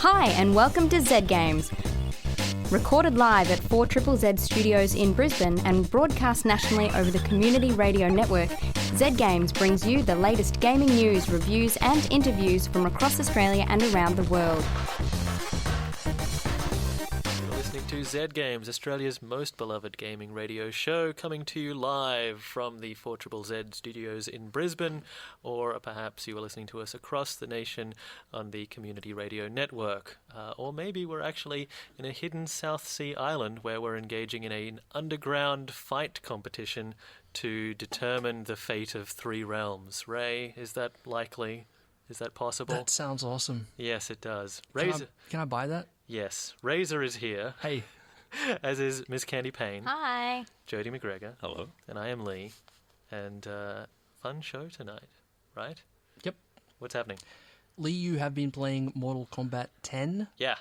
Hi and welcome to Z Games. Recorded live at 4ZZZ Studios in Brisbane and broadcast nationally over the Community Radio Network, Z Games brings you the latest gaming news, reviews and interviews from across Australia and around the world. You're listening to Z Games, Australia's most beloved gaming radio show, coming to you live from the 4ZZZ Studios in Brisbane, or perhaps you are listening to us across the nation on the Community Radio Network. Or maybe we're actually in a hidden South Sea island where we're engaging in an underground fight competition to determine the fate of 3 realms. Ray, is that likely? Is that possible? That sounds awesome. Yes, it does. Can I buy that? Yes. Razor is here. Hey. As is Miss Candy Payne. Hi. Jody McGregor. Hello. And I am Lee. And fun show tonight, right? Yep. What's happening? Lee, you have been playing Mortal Kombat 10. Yeah,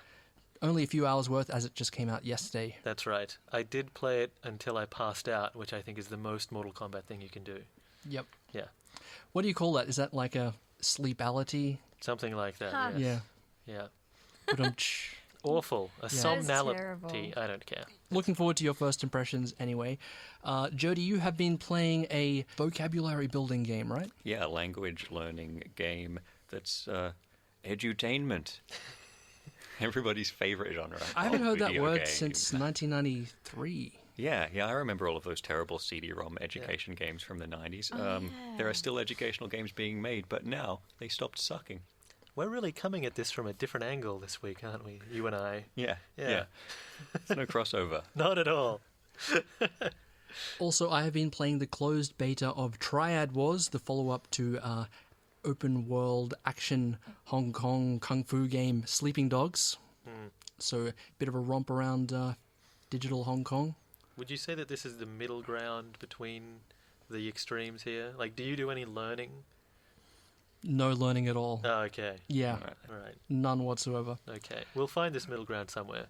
Only a few hours worth as it just came out yesterday. that's right. I did play it until I passed out, which I think is the most Mortal Kombat thing you can do. Yep. Yeah, What do you call that? Is that like a sleepality? something like that. Huh. Yes. Yeah. Yeah. Ba-dum-tsh. Awful. A Yeah. somnality. terrible. I don't care. Looking forward to your first impressions anyway. Jody, you have been playing a vocabulary building game, right? Yeah, a language learning game that's edutainment. Everybody's favorite genre. I haven't of heard that video word games. since 1993. Yeah, I remember all of those terrible CD-ROM education games from the 90s. There are still educational games being made, but now they stopped sucking. We're really coming at this from a different angle this week, aren't we? You and I. Yeah. Yeah. There's no crossover. Not at all. Also, I have been playing the closed beta of Triad Wars, the follow-up to open world action Hong Kong kung fu game Sleeping Dogs. So a bit of a romp around digital Hong Kong. Would you say that this is the middle ground between the extremes here? Like, do you do any learning? No learning at all. Oh, okay. Yeah, All right. none whatsoever. Okay. We'll find this middle ground somewhere.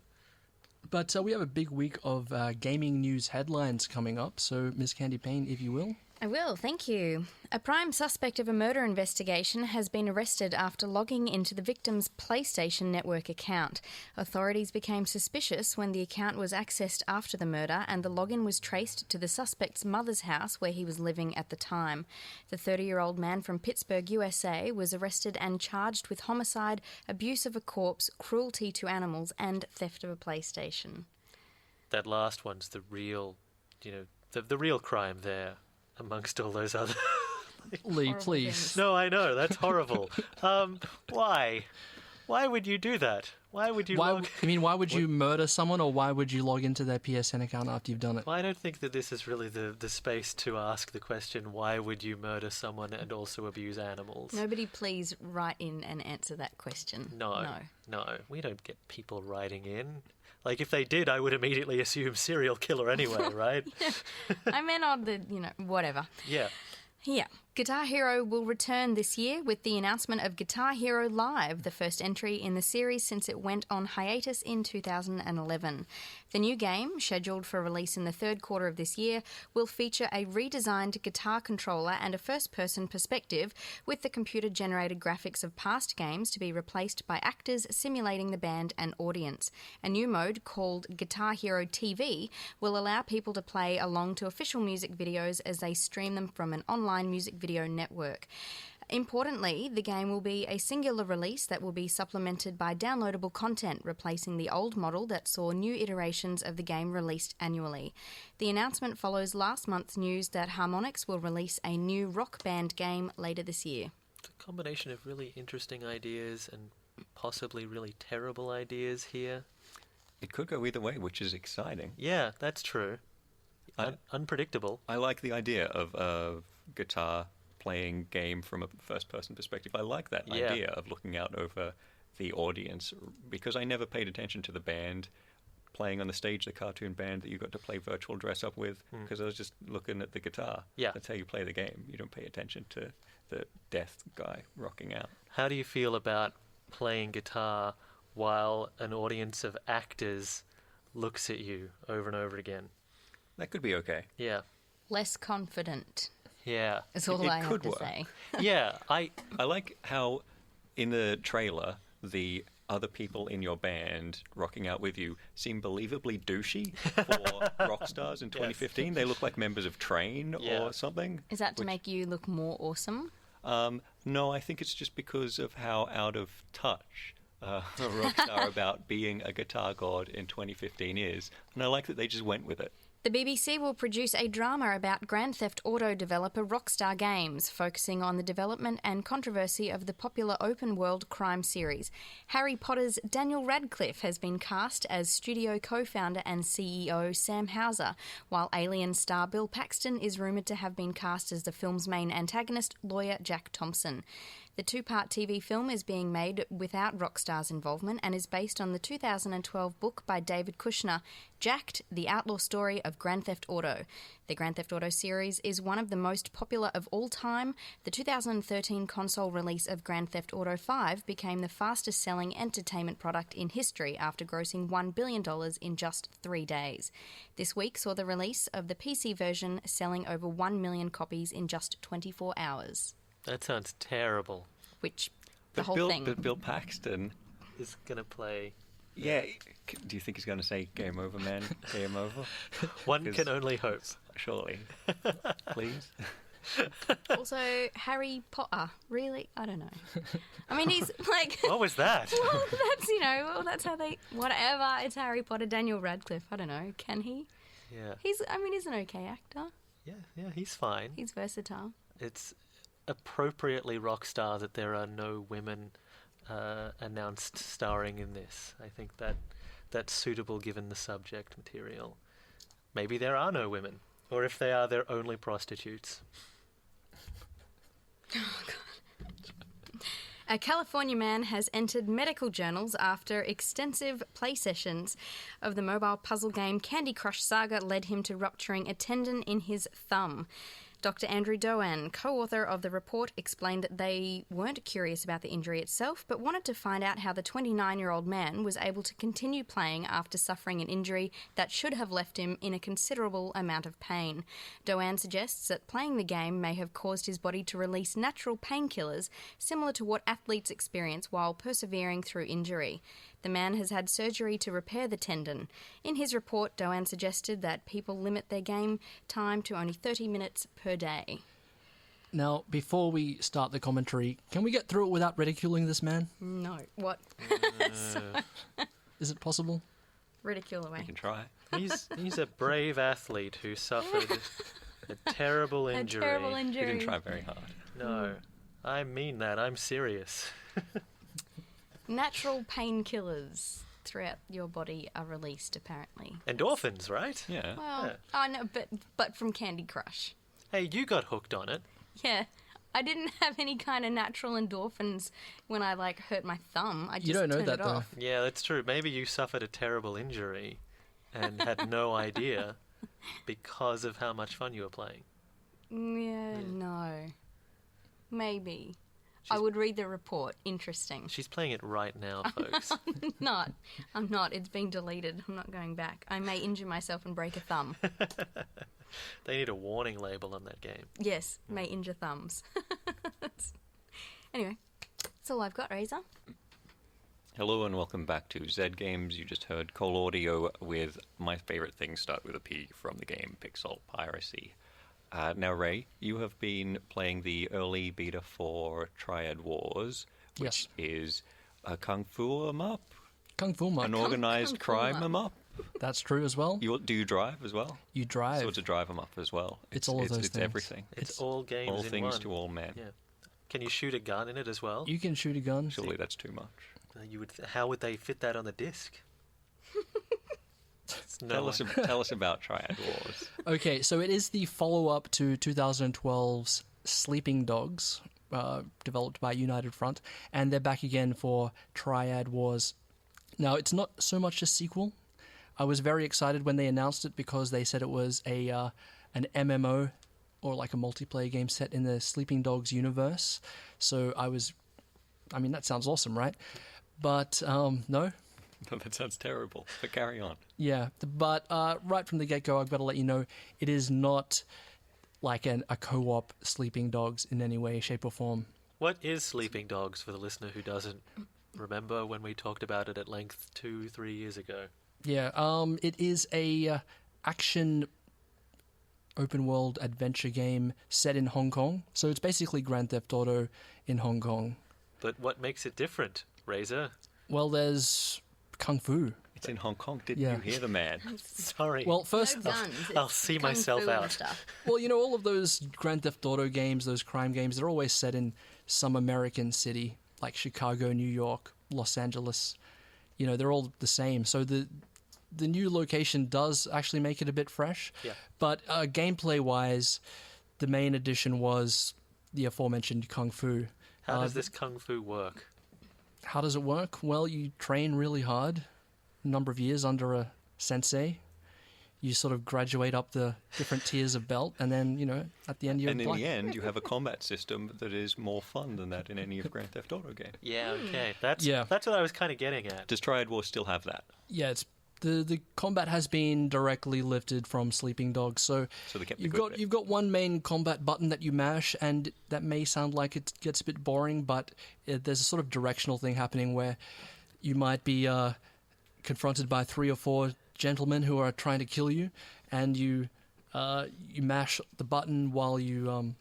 But we have a big week of gaming news headlines coming up. So, Ms. Candy Payne, if you will. I will, thank you. A prime suspect of a murder investigation has been arrested after logging into the victim's PlayStation Network account. Authorities became suspicious when the account was accessed after the murder and the login was traced to the suspect's mother's house where he was living at the time. The 30-year-old man from Pittsburgh, USA, was arrested and charged with homicide, abuse of a corpse, cruelty to animals and theft of a PlayStation. That last one's the real, the real crime there amongst all those other... Lee, Horrible please. things. No, I know, that's horrible. Why? Why would you do that? Why would you Why would you murder someone, or why would you log into their PSN account after you've done it? Well, I don't think that this is really the space to ask the question, why would you murder someone and also abuse animals? Nobody please write in and answer that question. No. We don't get people writing in. Like, if they did, I would immediately assume serial killer anyway, right? I meant on the, whatever. Yeah. Yeah. Guitar Hero will return this year with the announcement of Guitar Hero Live, the first entry in the series since it went on hiatus in 2011. The new game, scheduled for release in the third quarter of this year, will feature a redesigned guitar controller and a first-person perspective, with the computer-generated graphics of past games to be replaced by actors simulating the band and audience. A new mode called Guitar Hero TV will allow people to play along to official music videos as they stream them from an online music video network. Importantly, the game will be a singular release that will be supplemented by downloadable content, replacing the old model that saw new iterations of the game released annually. The announcement follows last month's news that Harmonix will release a new Rock Band game later this year. It's a combination of really interesting ideas and possibly really terrible ideas here. It could go either way, which is exciting. Yeah, that's true. Unpredictable. I like the idea of a guitar playing game from a first-person perspective. I like that Yeah. idea of looking out over the audience, because I never paid attention to the band playing on the stage, the cartoon band that you got to play virtual dress-up with, because I was just looking at the guitar. Yeah. That's how you play the game. You don't pay attention to the death guy rocking out. How do you feel about playing guitar while an audience of actors looks at you over and over again? That could be okay. Yeah. Less confident Yeah. is all It I have could to work. say. Yeah, I like how in the trailer the other people in your band rocking out with you seem believably douchey for rock stars in 2015. They look like members of Train or something. Is that to make you look more awesome? No, I think it's just because of how out of touch a rock star about being a guitar god in 2015 is. And I like that they just went with it. The BBC will produce a drama about Grand Theft Auto developer Rockstar Games, focusing on the development and controversy of the popular open-world crime series. Harry Potter's Daniel Radcliffe has been cast as studio co-founder and CEO Sam Houser, while Alien star Bill Paxton is rumoured to have been cast as the film's main antagonist, lawyer Jack Thompson. The two-part TV film is being made without Rockstar's involvement and is based on the 2012 book by David Kushner, Jacked, The Outlaw Story of Grand Theft Auto. The Grand Theft Auto series is one of the most popular of all time. The 2013 console release of Grand Theft Auto V became the fastest-selling entertainment product in history after grossing $1 billion in just 3 days. This week saw the release of the PC version, selling over 1 million copies in just 24 hours. That sounds terrible. Which, the whole thing. But Bill Paxton is going to play... Yeah, do you think he's going to say, game over, man, game over? One can only hope. Surely. Please? Also, Harry Potter. Really? I don't know. I mean, he's like... What was that? Well, that's how they... Whatever, it's Harry Potter. Daniel Radcliffe, I don't know. Can he? Yeah. He's an okay actor. Yeah, he's fine. He's versatile. It's appropriately rock star that there are no women announced starring in this. I think that's suitable given the subject material. Maybe there are no women, or if they are, they're only prostitutes. Oh, God. A California man has entered medical journals after extensive play sessions of the mobile puzzle game Candy Crush Saga led him to rupturing a tendon in his thumb. Dr. Andrew Doan, co-author of the report, explained that they weren't curious about the injury itself, but wanted to find out how the 29-year-old man was able to continue playing after suffering an injury that should have left him in a considerable amount of pain. Doan suggests that playing the game may have caused his body to release natural painkillers, similar to what athletes experience while persevering through injury. The man has had surgery to repair the tendon. In his report, Doan suggested that people limit their game time to only 30 minutes per day. Now, before we start the commentary, can we get through it without ridiculing this man? No. What? Is it possible? Ridicule away. You can try. He's a brave athlete who suffered a terrible injury. A terrible You injury. didn't try very hard. No, I mean that. I'm serious. Natural painkillers throughout your body are released, apparently. Endorphins, right? Yeah. Well, Yeah. I know, but from Candy Crush. Hey, you got hooked on it. Yeah, I didn't have any kind of natural endorphins when I hurt my thumb. I just You don't know turned that, it though. off. Yeah, that's true. Maybe you suffered a terrible injury and had no idea because of how much fun you were playing. Yeah, no. Maybe. I would read the report. Interesting. She's playing it right now, folks. I'm not. It's been deleted. I'm not going back. I may injure myself and break a thumb. They need a warning label on that game. Yes, may injure thumbs. Anyway, that's all I've got, Razor. Hello and welcome back to Zed Games. You just heard Cole Audio with My Favorite Things Start With a P from the game Pixel Piracy. Now, Ray, you have been playing the early beta for Triad Wars, which is a Kung Fu em-up, Kung Fu Muck. an organized Kung Fu crime em-up. em-up. That's true as well. Do you drive as well? You drive. So it's a drive em-up as well. It's all of those It's things. everything. It's all games All in things one. to all men. Yeah. Can you shoot a gun in it as well? You can shoot a gun. Surely that's too much. How would they fit that on the disc? Tell us about Triad Wars. Okay, so it is the follow-up to 2012's Sleeping Dogs, developed by United Front, and they're back again for Triad Wars. Now, it's not so much a sequel. I was very excited when they announced it because they said it was an MMO, or like a multiplayer game set in the Sleeping Dogs universe. So that sounds awesome, right? But no. That sounds terrible, but carry on. Yeah, but right from the get-go, I've got to let you know, it is not like a co-op Sleeping Dogs in any way, shape or form. What is Sleeping Dogs for the listener who doesn't remember when we talked about it at length 2-3 years ago. Yeah, it is a action open world adventure game set in Hong Kong. So it's basically Grand Theft Auto in Hong Kong. But what makes it different, Razor? Well, there's kung fu. It's in Hong Kong. Didn't Yeah. you hear the man? Sorry. Well, first, No guns. I'll it's see kung myself fu and out. stuff. well, you know, all of those Grand Theft Auto games, those crime games, they're always set in some American city, like Chicago, New York, Los Angeles. You know, they're all the same. So the new location does actually make it a bit fresh. Yeah. But gameplay-wise, the main addition was the aforementioned kung fu. How does this kung fu work? How does it work? Well, you train really hard, a number of years under a sensei. You sort of graduate up the different tiers of belt, and then, you know, at the end you're And in black. the end, you have a combat system that is more fun than that in any of Grand Theft Auto game. Yeah, okay. That's Yeah. what I was kind of getting at. Does Triad Wars still have that? Yeah, it's the combat has been directly lifted from Sleeping Dogs. So So they kept the you've good got bit. you've got one main combat button that you mash, and that may sound like it gets a bit boring, but there's a sort of directional thing happening where you might be confronted by 3 or 4 gentlemen who are trying to kill you, and you mash the button while you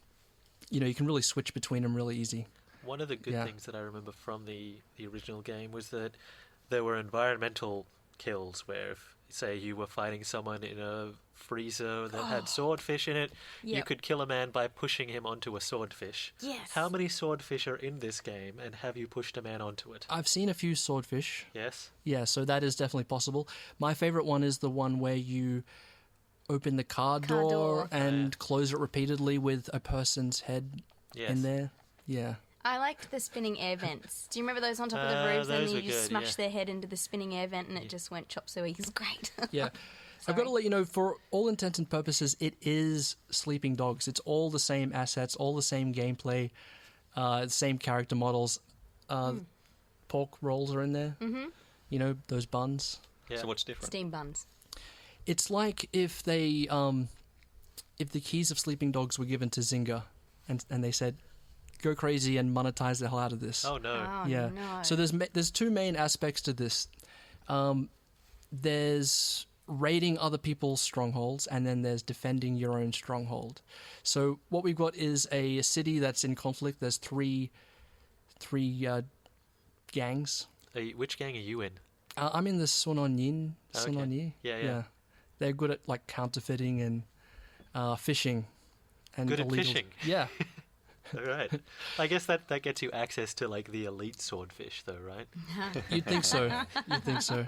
you can really switch between them really easy. One of the good Yeah. things that I remember from the original game was that there were environmental kills where, if, say, you were fighting someone in a freezer that had swordfish in it, you Yep. could kill a man by pushing him onto a swordfish. Yes. How many swordfish are in this game, and have you pushed a man onto it? I've seen a few swordfish. Yes? Yeah, so that is definitely possible. My favorite one is the one where you open the car door and close it repeatedly with a person's head Yes. in there. Yeah. I liked the spinning air vents. Do you remember those on top of the roofs? And those you were just good, smashed yeah. their head into the spinning air vent and it just went chop suey. It's great. Yeah. I've got to let you know, for all intents and purposes, it is Sleeping Dogs. It's all the same assets, all the same gameplay, same character models. Pork rolls are in there. Mm-hmm. You know, those buns. Yeah. So what's different? Steam buns. It's like if if the keys of Sleeping Dogs were given to Zynga and they said, go crazy and monetize the hell out of this. Oh, no. Oh, Yeah. no. So there's 2 main aspects to this. There's raiding other people's strongholds, and then there's defending your own stronghold. So what we've got is a city that's in conflict. There's three gangs. Which gang are you in? I'm in the Sononin. Okay. Sononi. Yeah. They're good at like counterfeiting and fishing. And Good at illegal- fishing. Yeah. All right. I guess that gets you access to, like, the elite swordfish, though, right? You'd think so. You'd think so.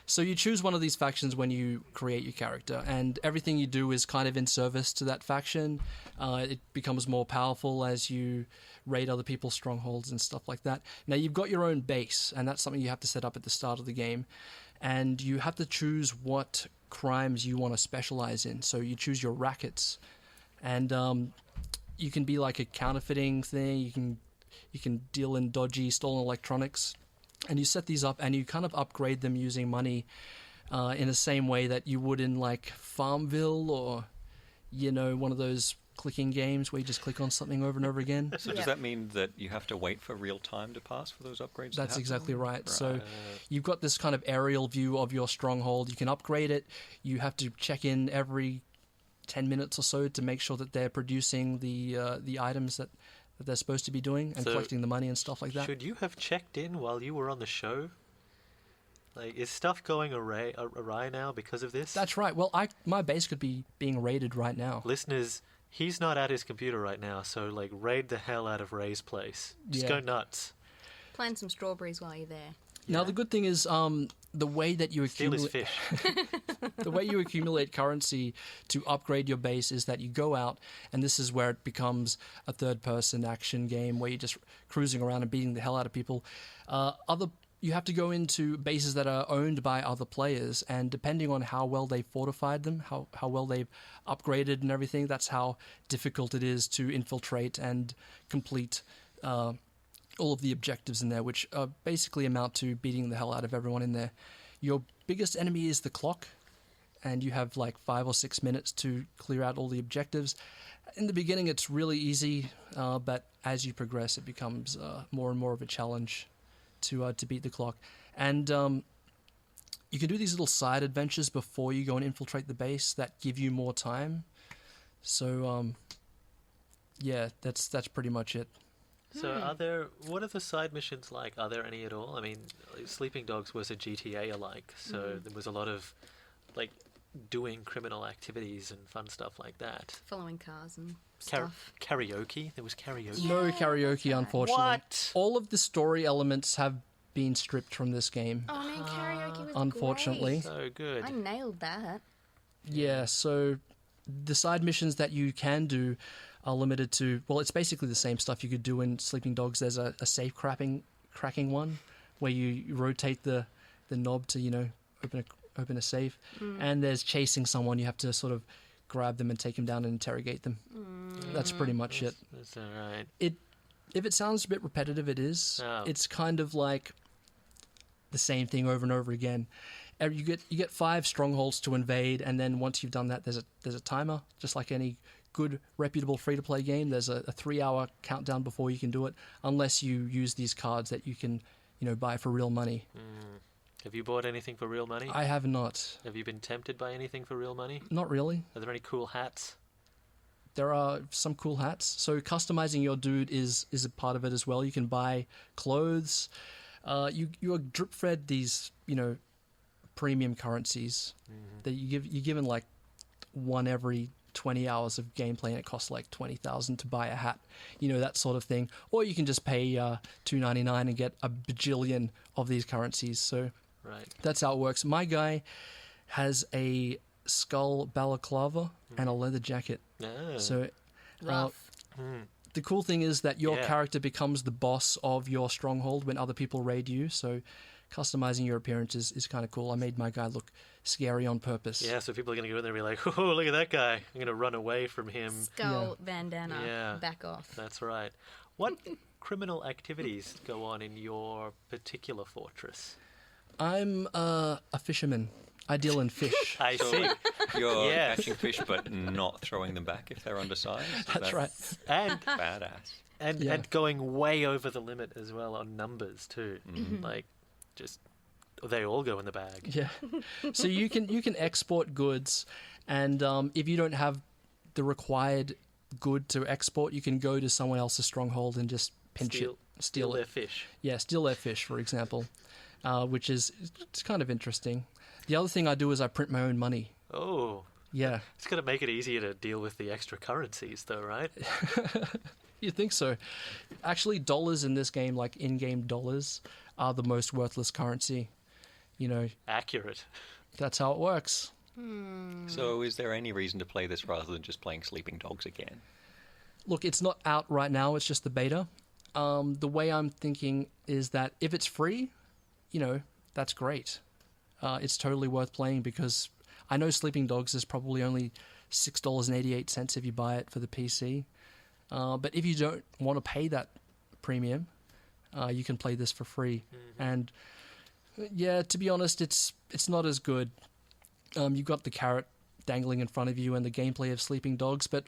So you choose one of these factions when you create your character, and everything you do is kind of in service to that faction. It becomes more powerful as you raid other people's strongholds and stuff like that. Now, you've got your own base, and that's something you have to set up at the start of the game. And you have to choose what crimes you want to specialize in. So you choose your rackets, and you can be like a counterfeiting thing. You can deal in dodgy stolen electronics, and you set these up and you kind of upgrade them using money in the same way that you would in like Farmville or one of those clicking games where you just click on something over and over again. So Yeah. does that mean that you have to wait for real time to pass for those upgrades? to That's happen? exactly right. So Right. you've got this kind of aerial view of your stronghold. You can upgrade it. You have to check in every 10 minutes or so to make sure that they're producing the items that they're supposed to be doing and So collecting the money and stuff like that. Should you have checked in while you were on the show? Like, is stuff going awry now because of this? That's right. Well, my base could be being raided right now. Listeners, he's not at his computer right now, so, like, raid the hell out of Ray's place. Just Yeah. go nuts. Plant some strawberries while you're there. Now the good thing is the way that you Steal his accumulate fish. the way you accumulate currency to upgrade your base is that you go out, and this is where it becomes a third-person action game where you're just cruising around and beating the hell out of people. You have to go into bases that are owned by other players, and depending on how well they fortified them, how well they've upgraded and everything, that's how difficult it is to infiltrate and complete all of the objectives in there, which basically amount to beating the hell out of everyone in there. Your biggest enemy is the clock, and you have like 5 or 6 minutes to clear out all the objectives. In the beginning, it's really easy, but as you progress, it becomes more and more of a challenge. to beat the clock. And you can do these little side adventures before you go and infiltrate the base that give you more time. So yeah, that's pretty much it. So what are the side missions like? Are there any at all? I mean, Sleeping Dogs was a GTA alike, so there was a lot of like doing criminal activities and fun stuff like that. Following cars and stuff. Karaoke? There was karaoke. No karaoke, unfortunately. What? All of the story elements have been stripped from this game. Oh man, karaoke was Unfortunately. great. So good. I nailed that. Yeah, so the side missions that you can do are limited to, well, it's basically the same stuff you could do in Sleeping Dogs. There's a safe cracking one where you rotate the knob to, you know, open a safe. And there's chasing someone. You have to sort of grab them and take them down and interrogate them. That's pretty much it. That's all right. If it sounds a bit repetitive, it is. Oh. It's kind of like the same thing over and over again. You get 5 strongholds to invade, and then once you've done that, there's a timer, just like any good, reputable free-to-play game. There's a 3-hour countdown before you can do it, unless you use these cards that you can, you know, buy for real money. Have you bought anything for real money? I have not. Have you been tempted by anything for real money? Not really. Are there any cool hats? There are some cool hats. So customizing your dude is a part of it as well. You can buy clothes. You are drip fed these, you know, premium currencies that you're given like one every 20 hours of gameplay, and it costs like 20,000 to buy a hat, you know, that sort of thing. Or you can just pay $2.99 and get a bajillion of these currencies. So Right. that's how it works. My guy has a skull balaclava and a leather jacket. Ah. So Rough. the cool thing is that your Yeah. character becomes the boss of your stronghold when other people raid you. So customizing your appearance is kind of cool. I made my guy look scary on purpose. Yeah, so people are going to go in there and be like, oh, look at that guy. I'm going to run away from him. Skull, bandana, Yeah. back off. That's right. What criminal activities go on in your particular fortress? I'm a fisherman. I deal in fish. I So see. you're Yes. catching fish but not throwing them back if they're undersized? That's right. And Badass. Yeah. and going way over the limit as well on numbers too. Like, just they all go in the bag. Yeah. So you can export goods, and if you don't have the required good to export, you can go to someone else's stronghold and just pinch Steal it, steal their it. fish. Yeah, steal their fish, for example, which is it's kind of interesting. The other thing I do is I print my own money. Oh, Yeah, it's going to make it easier to deal with the extra currencies, though, right? you'd think so. Actually, dollars in this game, like in-game dollars, are the most worthless currency. You know, Accurate. that's how it works. So is there any reason to play this rather than just playing Sleeping Dogs again? Look, it's not out right now. It's just the beta. The way I'm thinking is that if it's free, you know, that's great. It's totally worth playing because I know Sleeping Dogs is probably only $6.88 if you buy it for the PC. But if you don't want to pay that premium, you can play this for free. And yeah, to be honest, it's not as good. You've got the carrot dangling in front of you and the gameplay of Sleeping Dogs, but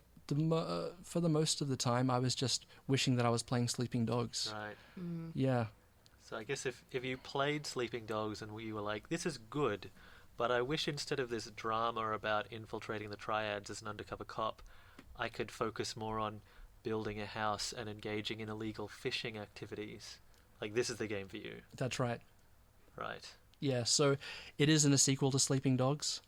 for the most of the time, I was just wishing that I was playing Sleeping Dogs. Right. Yeah. So I guess if you played Sleeping Dogs and you were like, this is good, but I wish instead of this drama about infiltrating the triads as an undercover cop, I could focus more on building a house and engaging in illegal fishing activities. Like, this is the game for you. That's right. Right. Yeah, so it isn't a sequel to Sleeping Dogs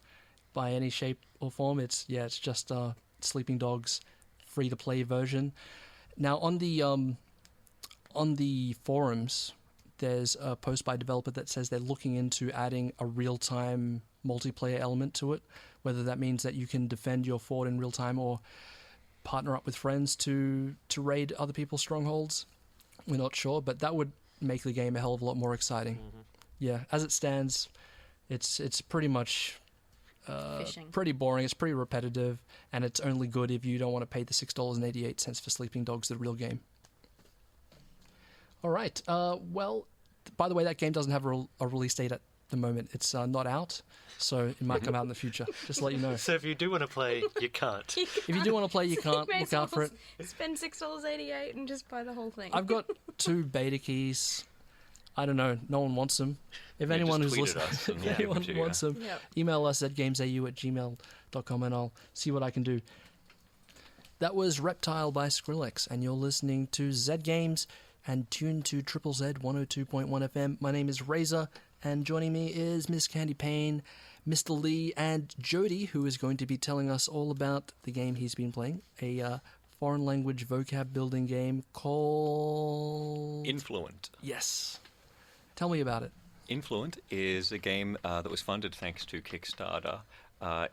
by any shape or form. It's just Sleeping Dogs free-to-play version. Now, on the forums, there's a post by a developer that says they're looking into adding a real-time multiplayer element to it, whether that means that you can defend your fort in real time or partner up with friends to raid other people's strongholds. We're not sure, but that would make the game a hell of a lot more exciting. Yeah, as it stands, it's pretty much Fishing. pretty boring. It's pretty repetitive, and it's only good if you don't want to pay the $6.88 for Sleeping Dogs, the real game. All right. Well, by the way, that game doesn't have a release date at the moment. It's not out, so it might come out in the future. Just to let you know. So if you do want to play, you can't. If you do want to play, you can't. May Look as well out for it. Spend $6.88 and just buy the whole thing. I've got 2 beta keys. I don't know. No one wants them. If Yeah, anyone just who's tweet at listening, us and if we'll give anyone them to you. wants them, Yep. email us at gamesau@gmail.com and I'll see what I can do. That was Reptile by Skrillex, and you're listening to Z Games and tuned to Triple Z 102.1 FM. My name is Razor, and joining me is Miss Candy Payne, Mr. Lee, and Jody, who is going to be telling us all about the game he's been playing, a foreign language vocab building game called... Influent. Yes. Tell me about it. Influent is a game that was funded thanks to Kickstarter,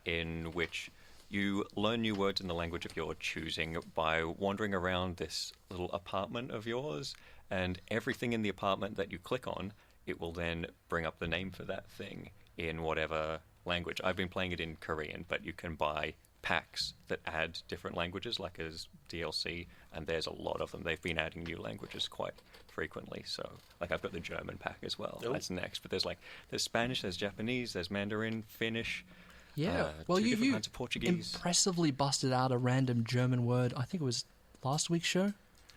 in which you learn new words in the language of your choosing by wandering around this little apartment of yours, and everything in the apartment that you click on, it will then bring up the name for that thing in whatever language. I've been playing it in Korean, but you can buy packs that add different languages, like as DLC, and there's a lot of them. They've been adding new languages quite frequently. So, like, I've got the German pack as well. Oh. That's next. But there's Spanish, there's Japanese, there's Mandarin, Finnish. Yeah. Well, two different you kinds of Portuguese. impressively busted out a random German word. I think it was last week's show.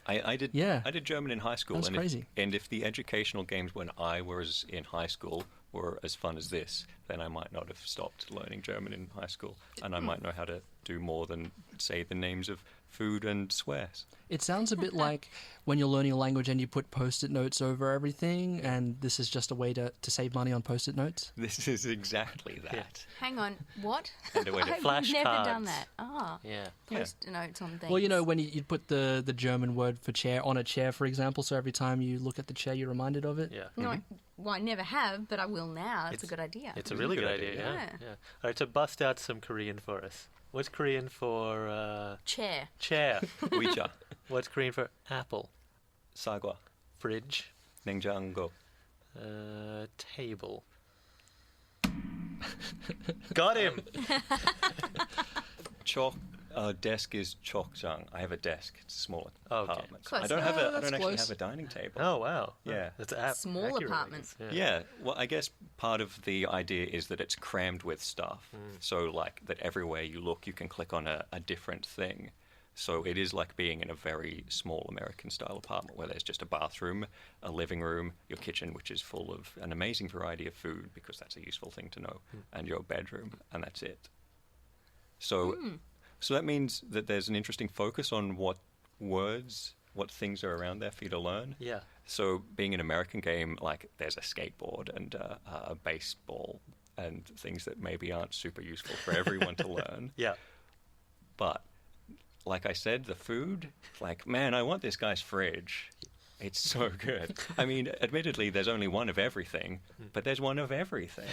I did. Yeah. I did German in high school. That's and crazy. If the educational games when I was in high school were as fun as this, then I might not have stopped learning German in high school, and I might know how to do more than say the names of food and swears. It sounds a bit like when you're learning a language and you put post-it notes over everything, and this is just a way to save money on post-it notes. This is exactly that. Yeah. Hang on, what? And a way to I've flash never done cards. that. Ah, Yeah. post notes on things. Well, you know, when you put the German word for chair on a chair, for example, so every time you look at the chair, you're reminded of it. Yeah. No, well, I never have, but I will now. It's a good idea. It's a really good idea, yeah. Yeah. Yeah. All right, so bust out some Korean for us. What's Korean for Chair. chair? Ouija, What's Korean for apple? sagwa, Fridge? 냉장고. Table. Got him! Desk is chokjang. I have a desk. It's a small Okay. apartment. Close. I don't have that's I don't actually close. have a dining table. Oh, wow. Yeah. That's Small accurate, I apartment. guess. Yeah, well, I guess part of the idea is that it's crammed with stuff. So, like, that everywhere you look, you can click on a different thing. So it is like being in a very small American-style apartment where there's just a bathroom, a living room, your kitchen, which is full of an amazing variety of food, because that's a useful thing to know, and your bedroom, and that's it. So, so that means that there's an interesting focus on what words, what things are around there for you to learn. Yeah. So being an American game, like there's a skateboard and a baseball and things that maybe aren't super useful for everyone to learn. Yeah. But like I said, the food, like, man, I want this guy's fridge. It's so good. I mean, admittedly, there's only one of everything, but there's one of everything.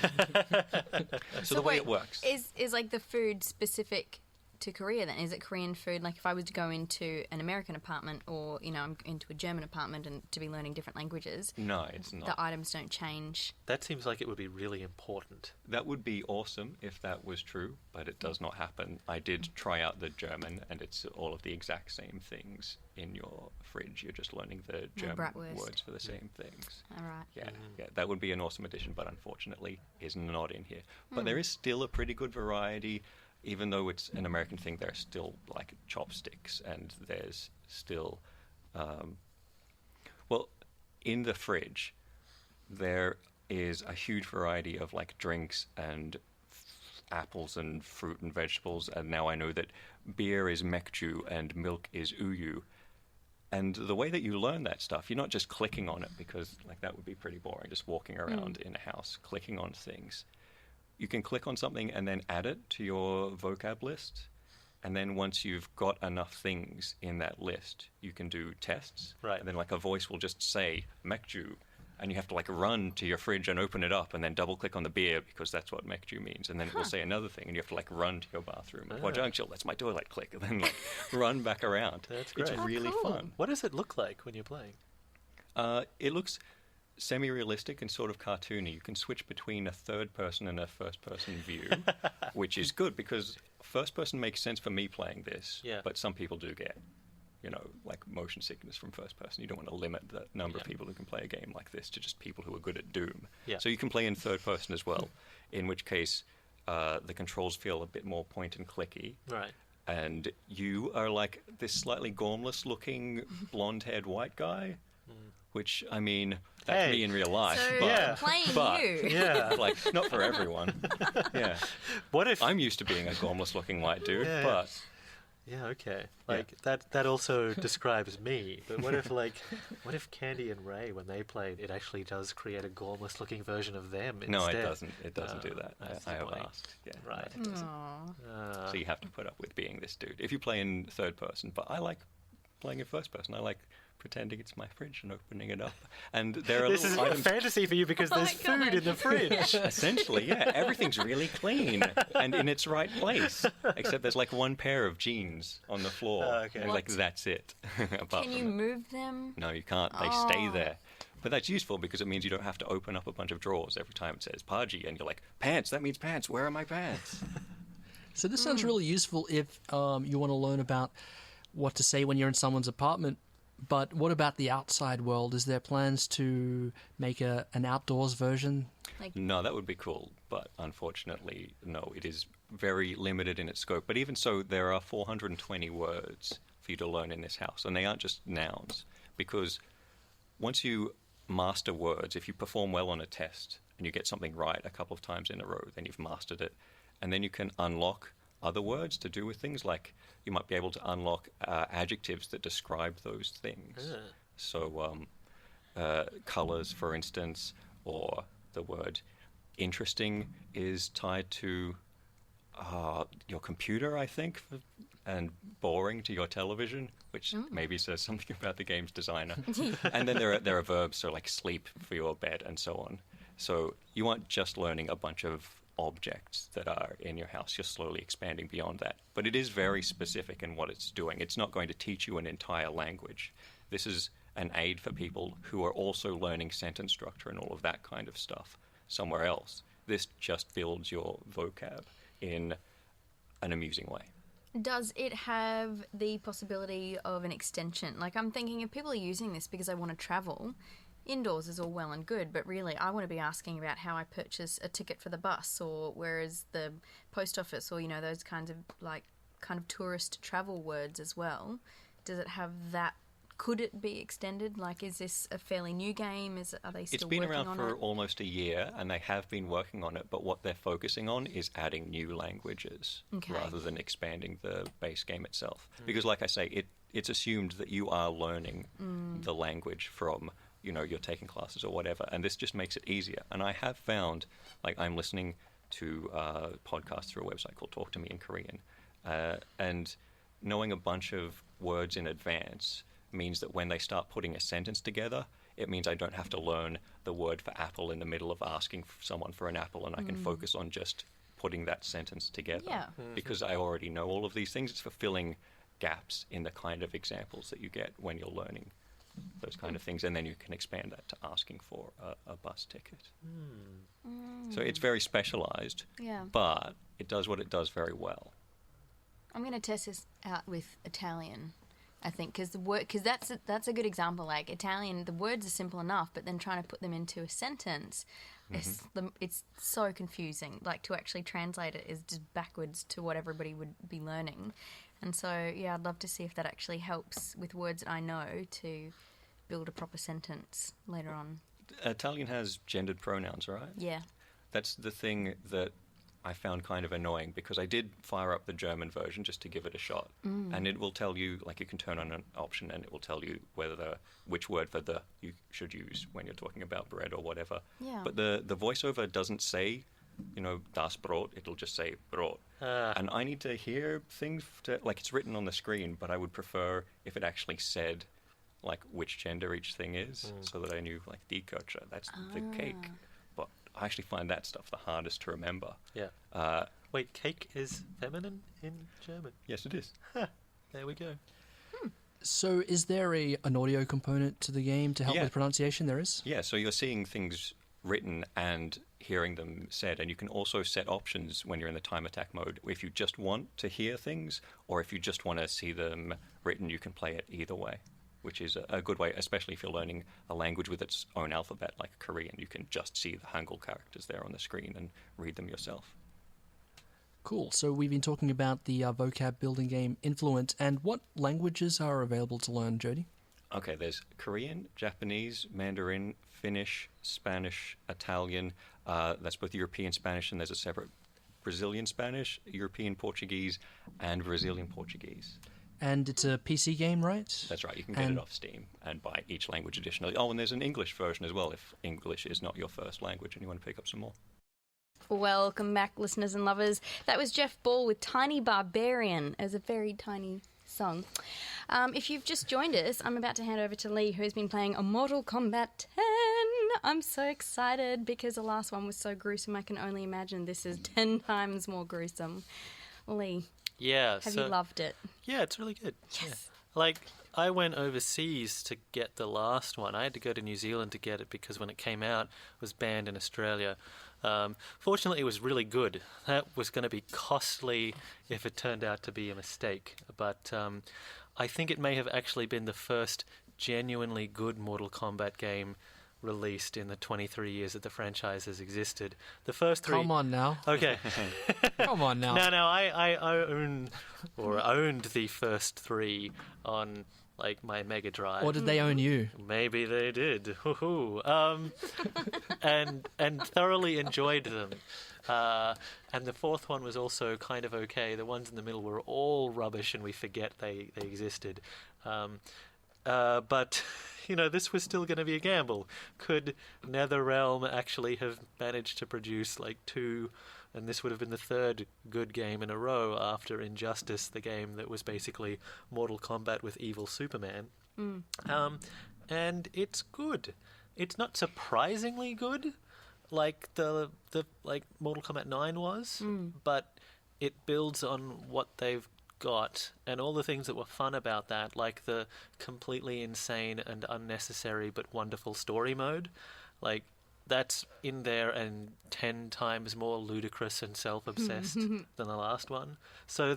So the way wait, it works. is like the food specific to Korea then? Is it Korean food? Like if I was to go into an American apartment or, you know, I'm into a German apartment and to be learning different languages, No, it's not. the items don't change. That seems like it would be really important. That would be awesome if that was true, but it does not happen. I did try out the German, and it's all of the exact same things in your fridge. You're just learning the German bratwurst. words for the same things. All right. Yeah, yeah, that would be an awesome addition, but unfortunately is not in here. But there is still a pretty good variety. Even though it's an American thing, there's still like chopsticks, and there's still, well, in the fridge, there is a huge variety of like drinks and apples and fruit and vegetables. And now I know that beer is mekju and milk is uyu. And the way that you learn that stuff, you're not just clicking on it, because like that would be pretty boring, just walking around in a house clicking on things. You can click on something and then add it to your vocab list. And then once you've got enough things in that list, you can do tests. Right. And then like a voice will just say, mekju. And you have to like run to your fridge and open it up and then double click on the beer, because that's what mekju means. And then it will say another thing, and you have to like run to your bathroom. Wajangshil, that's my toilet, click. And then like run back around. That's It's great. really cool. fun. What does it look like when you're playing? It looks semi-realistic and sort of cartoony. You can switch between a third-person and a first-person view, which is good because first-person makes sense for me playing this. Yeah. But some people do get, you know, like motion sickness from first-person. You don't want to limit the number of people who can play a game like this to just people who are good at Doom. Yeah. So you can play in third-person as well, in which case the controls feel a bit more point and clicky. Right. And you are like this slightly gormless-looking blonde-haired white guy which, I mean, that's Hey. me in real life. So but, playing but- you. Yeah. like, not for everyone. Yeah. What if? I'm used to being a gormless-looking white dude, Yeah. but Yeah, okay. Like that also describes me. But what if Candy and Ray, when they played, it actually does create a gormless looking version of them instead? no, it doesn't. It doesn't do that. that's I have disappointing. asked. Yeah, Right. no, it doesn't. Aw. So you have to put up with being this dude. If you play in third person, but I like playing in first person. I like pretending it's my fridge and opening it up. And there are This is little a items. fantasy for you because Oh there's my food God. in the fridge. Essentially, yeah, everything's really clean and in its right place. Except there's like one pair of jeans on the floor. Oh, okay. And, like What? that's it. Apart Can from you that. move them? No, you can't. They stay there. But that's useful because it means you don't have to open up a bunch of drawers every time it says Paji, and you're like, pants. That means pants. Where are my pants? So this sounds really useful if you want to learn about what to say when you're in someone's apartment. But what about the outside world? Is there plans to make an outdoors version? No, that would be cool, but unfortunately, no. It is very limited in its scope. But even so, there are 420 words for you to learn in this house, and they aren't just nouns. Because once you master words, if you perform well on a test and you get something right a couple of times in a row, then you've mastered it. And then you can unlock other words to do with things, like you might be able to unlock adjectives that describe those things. So colors, for instance, or the word interesting is tied to your computer, I think, and boring to your television, which maybe says something about the game's designer. And then there are verbs, so like sleep for your bed and so on. So you aren't just learning a bunch of objects that are in your house. You're slowly expanding beyond that. But it is very specific in what it's doing. It's not going to teach you an entire language. This is an aid for people who are also learning sentence structure and all of that kind of stuff somewhere else. This just builds your vocab in an amusing way. Does it have the possibility of an extension? Like, I'm thinking if people are using this because they want to travel, indoors is all well and good, but really I want to be asking about how I purchase a ticket for the bus, or where is the post office, or, you know, those kinds of, like, kind of tourist travel words as well. Does it have that? Could it be extended? Like, is this a fairly new game? Are they still It's been working around on for it? almost a year, and they have been working on it, but what they're focusing on is adding new languages Okay. rather than expanding the base game itself. Because, like I say, it's assumed that you are learning the language from, you know, you're taking classes or whatever, and this just makes it easier. And I have found, like, I'm listening to podcasts through a website called Talk to Me in Korean, and knowing a bunch of words in advance means that when they start putting a sentence together, it means I don't have to learn the word for apple in the middle of asking someone for an apple, and I can focus on just putting that sentence together. Yeah. Because I already know all of these things. It's for filling gaps in the kind of examples that you get when you're learning those kind of things, and then you can expand that to asking for a bus ticket. So it's very specialized, Yeah. but it does what it does very well. I'm going to test this out with Italian, I think, because that's a good example. Like, Italian, the words are simple enough, but then trying to put them into a sentence, it's so confusing. Like, to actually translate it is just backwards to what everybody would be learning. And so, yeah, I'd love to see if that actually helps with words that I know to build a proper sentence later on. Italian has gendered pronouns, right? Yeah. That's the thing that I found kind of annoying, because I did fire up the German version just to give it a shot, and it will tell you, like, you can turn on an option and it will tell you which word for the you should use when you're talking about bread or whatever. Yeah. But the voiceover doesn't say, you know, das Brot, it'll just say Brot. And I need to hear things, like, it's written on the screen, but I would prefer if it actually said, like, which gender each thing is, so that I knew, like, die Köche, that's the cake. But I actually find that stuff the hardest to remember. Yeah. Wait, cake is feminine in German? Yes, it is. There we go. So is there an audio component to the game to help Yeah. with pronunciation? There is? Yeah, so you're seeing things written and hearing them said, and you can also set options when you're in the time attack mode. If you just want to hear things, or if you just want to see them written, you can play it either way, which is a good way, especially if you're learning a language with its own alphabet, like Korean. You can just see the Hangul characters there on the screen and read them yourself. Cool. So we've been talking about the vocab building game Influent, and what languages are available to learn, Jody? Okay, there's Korean, Japanese, Mandarin, Finnish, Spanish, Italian. That's both European Spanish, and there's a separate Brazilian Spanish, European Portuguese, and Brazilian Portuguese. And it's a PC game, right? That's right. You can get it off Steam and buy each language additionally. Oh, and there's an English version as well if English is not your first language and you want to pick up some more. Welcome back, listeners and lovers. That was Jeff Ball with Tiny Barbarian as a very tiny song. If you've just joined us, I'm about to hand over to Lee, who's been playing a Mortal Kombat 10. I'm so excited because the last one was so gruesome. I can only imagine this is 10 times more gruesome. Lee, Yeah. have you loved it? Yeah, it's really good. Yes. Yeah. Like, I went overseas to get the last one. I had to go to New Zealand to get it because when it came out, it was banned in Australia. Fortunately, it was really good. That was going to be costly if it turned out to be a mistake. But I think it may have actually been the first genuinely good Mortal Kombat game released in the 23 years that the franchise has existed. The first three... Come on now. Okay. Come on now. No, I owned the first three on like my Mega Drive. Or did they own you? Maybe they did. Hoo-hoo. And thoroughly enjoyed them. And the fourth one was also kind of okay. The ones in the middle were all rubbish, and we forget they existed. But you know, this was still going to be a gamble. Could NetherRealm actually have managed to produce like two? And this would have been the third good game in a row after Injustice, the game that was basically Mortal Kombat with evil Superman. And it's good. It's not surprisingly good, like the like Mortal Kombat 9 was, but it builds on what they've got and all the things that were fun about that, like the completely insane and unnecessary but wonderful story mode. Like, that's in there and 10 times more ludicrous and self-obsessed than the last one. So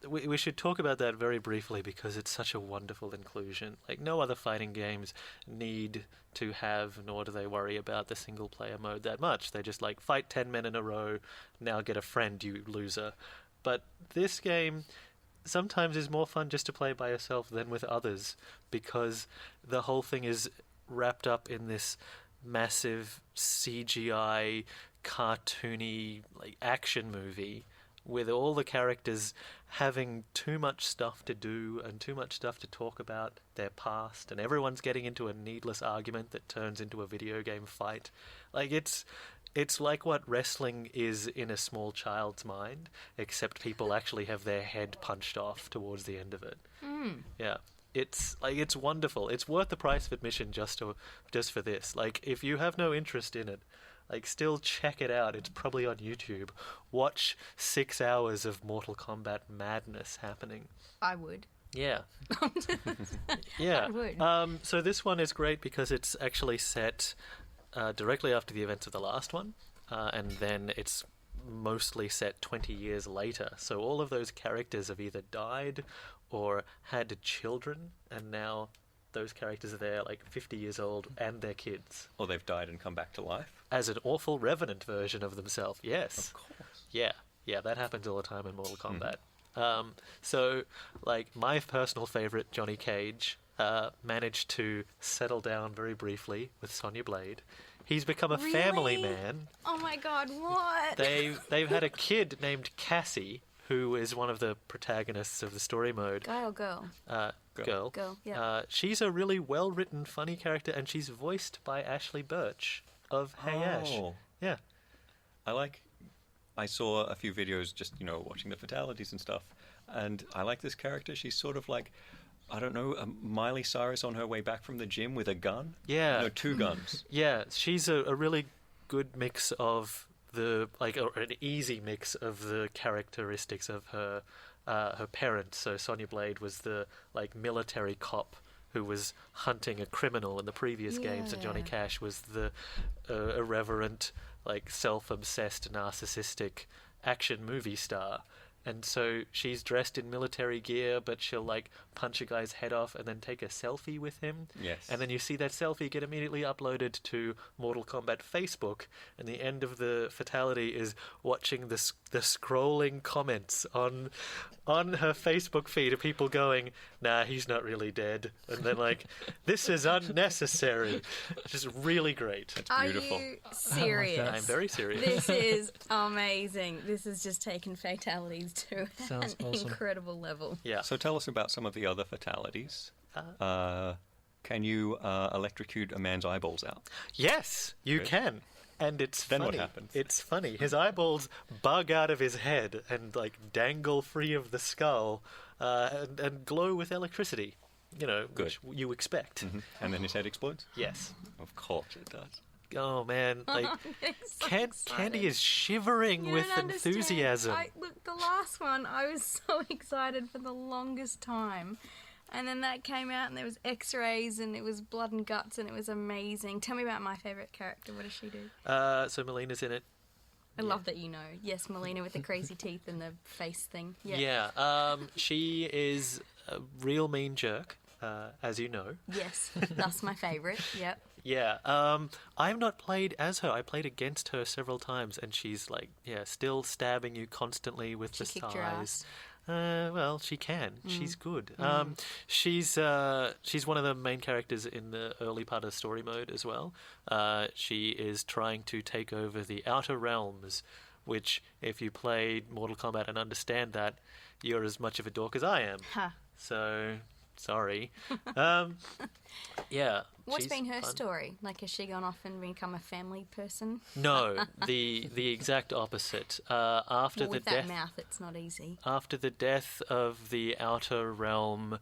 we should talk about that very briefly because it's such a wonderful inclusion. Like, no other fighting games need to have, nor do they worry about the single-player mode that much. They just, like, fight 10 men in a row, now get a friend, you loser. But this game sometimes is more fun just to play by yourself than with others because the whole thing is wrapped up in this massive CGI cartoony like action movie with all the characters having too much stuff to do and too much stuff to talk about their past, and everyone's getting into a needless argument that turns into a video game fight. Like, it's like what wrestling is in a small child's mind, except people actually have their head punched off towards the end of it. Yeah. It's wonderful. It's worth the price of admission just for this. Like, if you have no interest in it, like, still check it out. It's probably on YouTube. Watch 6 hours of Mortal Kombat madness happening. I would. Yeah. Yeah. I would. So this one is great because it's actually set directly after the events of the last one, and then it's mostly set 20 years later. So all of those characters have either died or had children, and now those characters are there, like 50 years old, and their kids. Or they've died and come back to life. As an awful revenant version of themselves, yes. Of course. Yeah, that happens all the time in Mortal Kombat. So, like, my personal favourite, Johnny Cage, managed to settle down very briefly with Sonya Blade. He's become a family man. Oh my god, what? They've had a kid named Cassie, who is one of the protagonists of the story mode. Guy or girl? Girl. Girl, yeah. She's a really well-written, funny character, and she's voiced by Ashley Birch of Hey Ash. Yeah. I saw a few videos just, watching the fatalities and stuff, and I like this character. She's sort of like, I don't know, Miley Cyrus on her way back from the gym with a gun? Yeah. No, 2 guns. Yeah, she's a really good mix of or an easy mix of the characteristics of her parents. So Sonya Blade was the military cop who was hunting a criminal in the previous games, and Johnny Cash was the irreverent, self-obsessed, narcissistic action movie star. And so she's dressed in military gear, but she'll like punch a guy's head off and then take a selfie with him. Yes. And then you see that selfie get immediately uploaded to Mortal Kombat Facebook, and the end of the fatality is watching the scrolling comments on her Facebook feed of people going, "Nah, he's not really dead," and then like, "This is unnecessary." It's just really great. Beautiful. Are you serious? I'm very serious. This is amazing. This has just taken fatalities to Sounds an awesome. incredible level. Yeah. So tell us about some of the other fatalities. Can you electrocute a man's eyeballs out? Yes, you Good. can. And it's Then funny. what happens? It's funny. His eyeballs bug out of his head and like dangle free of the skull, and glow with electricity. You know, Good. which you expect. And then his head explodes? Yes. Of course it does. Oh man, like So Candy excited. is shivering You with don't understand. enthusiasm. Look, the last one, I was so excited for the longest time. And then that came out and there was x-rays and it was blood and guts and it was amazing. Tell me about my favourite character. What does she do? So Melina's in it. I love that you know. Yes, Melina with the crazy teeth and the face thing. Yeah. Yeah. She is a real mean jerk, as you know. Yes, that's my favourite. Yep. Yeah. I've not played as her. I played against her several times, and she's like, still stabbing you constantly with She the kicked your thighs. ass. Well, she can. She's good. She's one of the main characters in the early part of story mode as well. She is trying to take over the Outer Realms, which, if you played Mortal Kombat and understand that, you're as much of a dork as I am. Ha. So, sorry. Yeah. What's she's been her fun. story? Like, has she gone off and become a family person? No, the exact opposite. After Well, the with that death mouth, it's not easy. After the death of the Outer Realm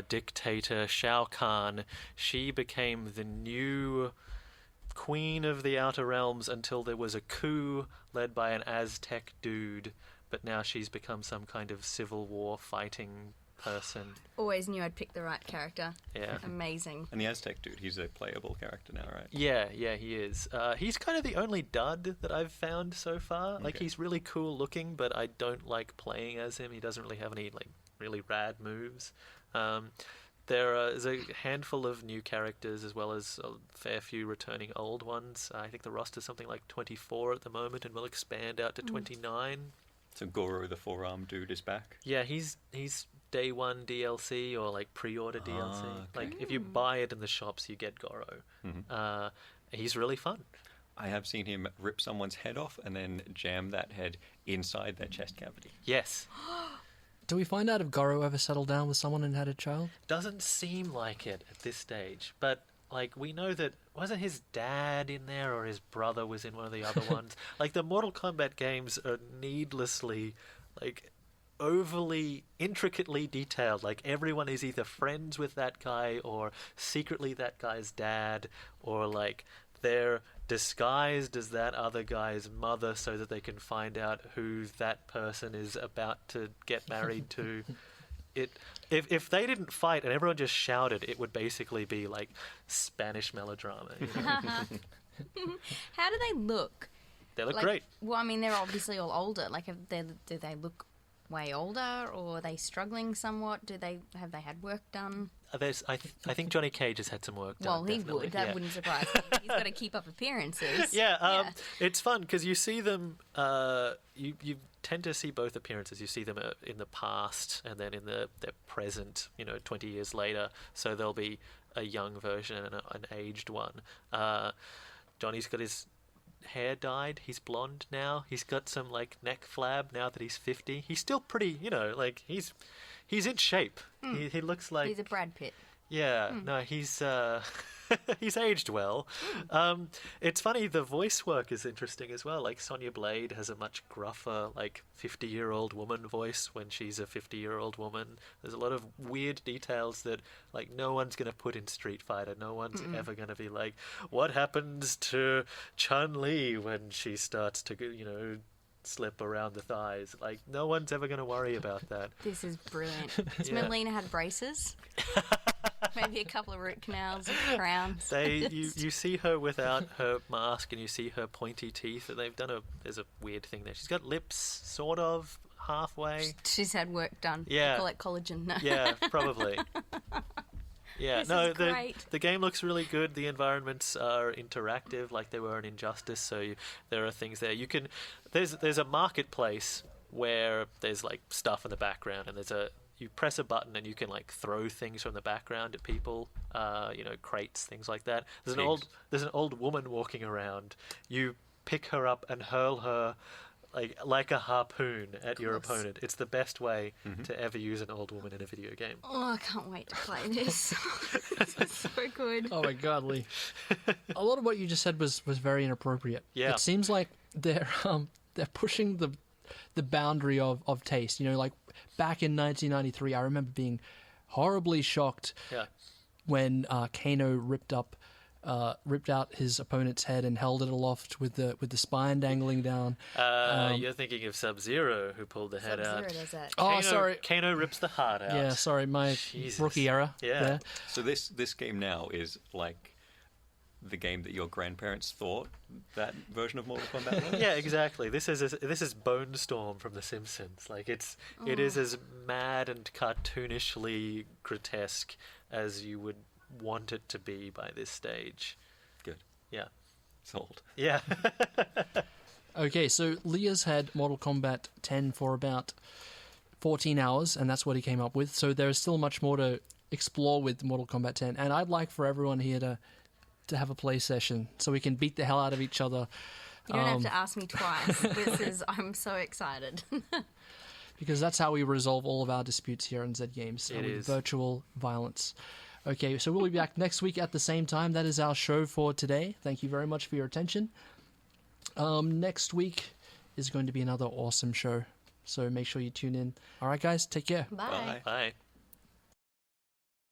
dictator Shao Kahn, she became the new queen of the Outer Realms until there was a coup led by an Aztec dude. But now she's become some kind of civil war fighting person. Always knew I'd pick the right character. Yeah. Amazing. And the Aztec dude, he's a playable character now, right? Yeah, he is. He's kind of the only dud that I've found so far. Like, Okay. he's really cool looking, but I don't like playing as him. He doesn't really have any, like, really rad moves. There's a handful of new characters as well as a fair few returning old ones. I think the roster's something like 24 at the moment and will expand out to 29. So Goro, the four-armed dude, is back. Yeah, he's day one DLC or like pre-order DLC. okay. Like, if you buy it in the shops, you get Goro. He's really fun. I have seen him rip someone's head off and then jam that head inside their chest cavity. Yes. Do we find out if Goro ever settled down with someone and had a child? Doesn't seem like it at this stage, but like, we know that wasn't his dad in there or his brother was in one of the other ones. Like, the Mortal Kombat games are needlessly, like, overly intricately detailed. Like, everyone is either friends with that guy or secretly that guy's dad, or like they're disguised as that other guy's mother so that they can find out who that person is about to get married to. If they didn't fight and everyone just shouted, it would basically be like Spanish melodrama. You know? How do they look? They look Like, great. Well, I mean, they're obviously all older. Like, do they look way older, or are they struggling somewhat? Have they had work done? I think Johnny Cage has had some work done. Well, he definitely. would. That Yeah. wouldn't surprise me. He's got to keep up appearances. Yeah, it's fun because you see them. You tend to see both appearances. You see them in the past and then in their present. 20 years later. So there'll be a young version and an aged one. Johnny's got his hair dyed. He's blonde now. He's got some like neck flab now that he's 50. He's still pretty. Like he's in shape. He looks like He's a Brad Pitt. Yeah, no, he's he's aged well. It's funny, the voice work is interesting as well. Like, Sonya Blade has a much gruffer, like, 50-year-old woman voice when she's a 50-year-old woman. There's a lot of weird details that, like, no one's going to put in Street Fighter. No one's ever going to be like, what happens to Chun-Li when she starts to, slip around the thighs? Like, no one's ever going to worry about that. This is brilliant. Has Yeah. Melina had braces? Maybe a couple of root canals, crowns. You see her without her mask and you see her pointy teeth, and there's a weird thing there. She's got lips, sort of, halfway. She's had work done. Yeah. They call it collagen. Yeah, probably. Yeah, This no, is great. the game looks really good. The environments are interactive, like they were in Injustice. So there are things there. You can there's a marketplace where there's like stuff in the background, and you press a button and you can like throw things from the background at people. Crates, things like that. There's an old woman walking around. You pick her up and hurl her like a harpoon at your opponent. It's the best way to ever use an old woman in a video game. Oh, I can't wait to play this. This is so good. Oh my God, Lee! A lot of what you just said was very inappropriate. Yeah. It seems like they're pushing the boundary of taste. You know, like back in 1993, I remember being horribly shocked Yeah. when Kano ripped out his opponent's head and held it aloft with the spine dangling down. You're thinking of Sub-Zero, who pulled the head Sub-Zero out. does that. Oh, sorry. Kano rips the heart out. Yeah, sorry, my Jesus. rookie error. Yeah. there. So this game now is like the game that your grandparents thought that version of Mortal Kombat was? Yeah, exactly. This is Bone Storm from The Simpsons. Like it is as mad and cartoonishly grotesque as you would want it to be by this stage. Good. Yeah. Sold. Yeah. Okay, so Leah's had Mortal Kombat 10 for about 14 hours, and that's what he came up with. So there is still much more to explore with Mortal Kombat 10, and I'd like for everyone here to have a play session so we can beat the hell out of each other. You don't have to ask me twice. I'm so excited. Because that's how we resolve all of our disputes here in Zed Games. It with is. virtual violence. Okay, so we'll be back next week at the same time. That is our show for today. Thank you very much for your attention. Next week is going to be another awesome show. So make sure you tune in. All right, guys, take care. Bye. Bye.